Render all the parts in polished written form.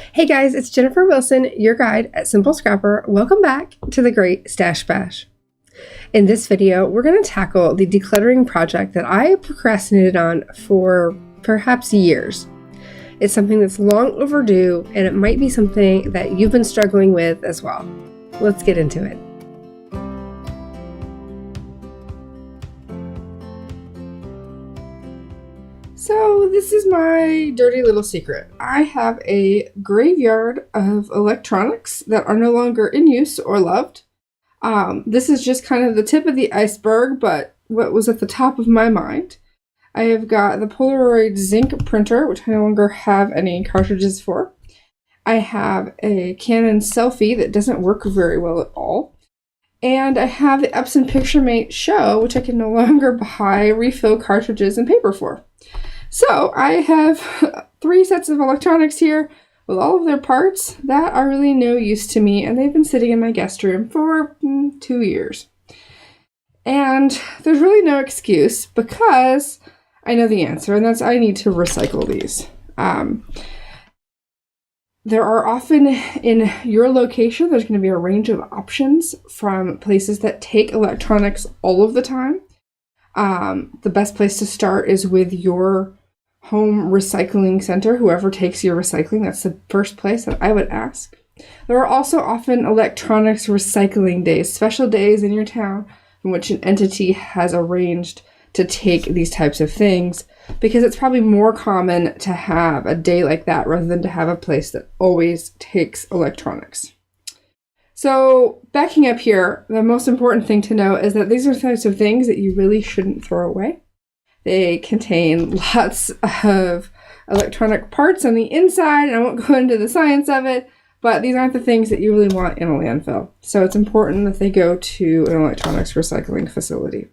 Hey guys, it's Jennifer Wilson, your guide at Simple Scrapper. Welcome back to the Great Stash Bash. In this video, we're going to tackle the decluttering project that I procrastinated on for perhaps years. It's something that's long overdue, and it might be something that you've been struggling with as well. Let's get into it. So this is my dirty little secret. I have a graveyard of electronics that are no longer in use or loved. This is just kind of the tip of the iceberg, but what was at the top of my mind. I have got the Polaroid zinc printer, which I no longer have any cartridges for. I have a Canon selfie that doesn't work very well at all. And I have the Epson PictureMate Show, which I can no longer buy refill cartridges and paper for. So I have 3 sets of electronics here with all of their parts that are really no use to me, and they've been sitting in my guest room for 2 years. And there's really no excuse because I know the answer, and that's I need to recycle these. There are often in your location, there's going to be a range of options from places that take electronics all of the time. The best place to start is with your home recycling center, whoever takes your recycling. That's the first place that I would ask. There are also often electronics recycling days, special days in your town in which an entity has arranged to take these types of things, because it's probably more common to have a day like that rather than to have a place that always takes electronics. So backing up here, the most important thing to know is that these are types of things that you really shouldn't throw away. They contain lots of electronic parts on the inside, and I won't go into the science of it, but these aren't the things that you really want in a landfill. So it's important that they go to an electronics recycling facility.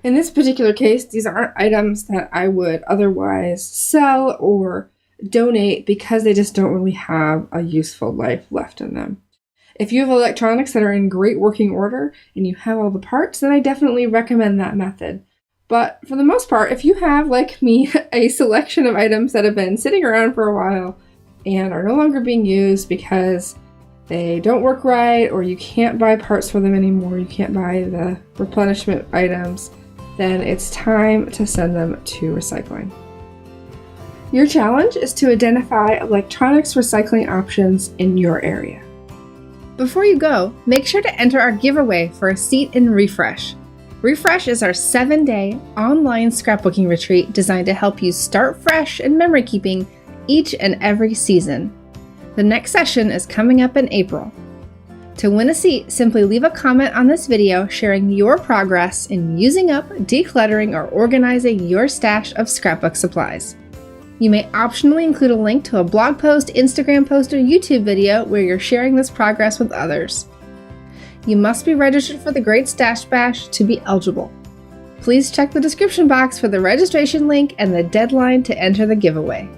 In this particular case, these aren't items that I would otherwise sell or donate because they just don't really have a useful life left in them. If you have electronics that are in great working order and you have all the parts, then I definitely recommend that method. But for the most part, if you have, like me, a selection of items that have been sitting around for a while and are no longer being used because they don't work right, or you can't buy parts for them anymore, you can't buy the replenishment items, then it's time to send them to recycling. Your challenge is to identify electronics recycling options in your area. Before you go, make sure to enter our giveaway for a seat in Refresh. Refresh is our 7-day online scrapbooking retreat designed to help you start fresh in memory keeping each and every season. The next session is coming up in April. To win a seat, simply leave a comment on this video sharing your progress in using up, decluttering, or organizing your stash of scrapbook supplies. You may optionally include a link to a blog post, Instagram post, or YouTube video where you're sharing this progress with others. You must be registered for the Great Stash Bash to be eligible. Please check the description box for the registration link and the deadline to enter the giveaway.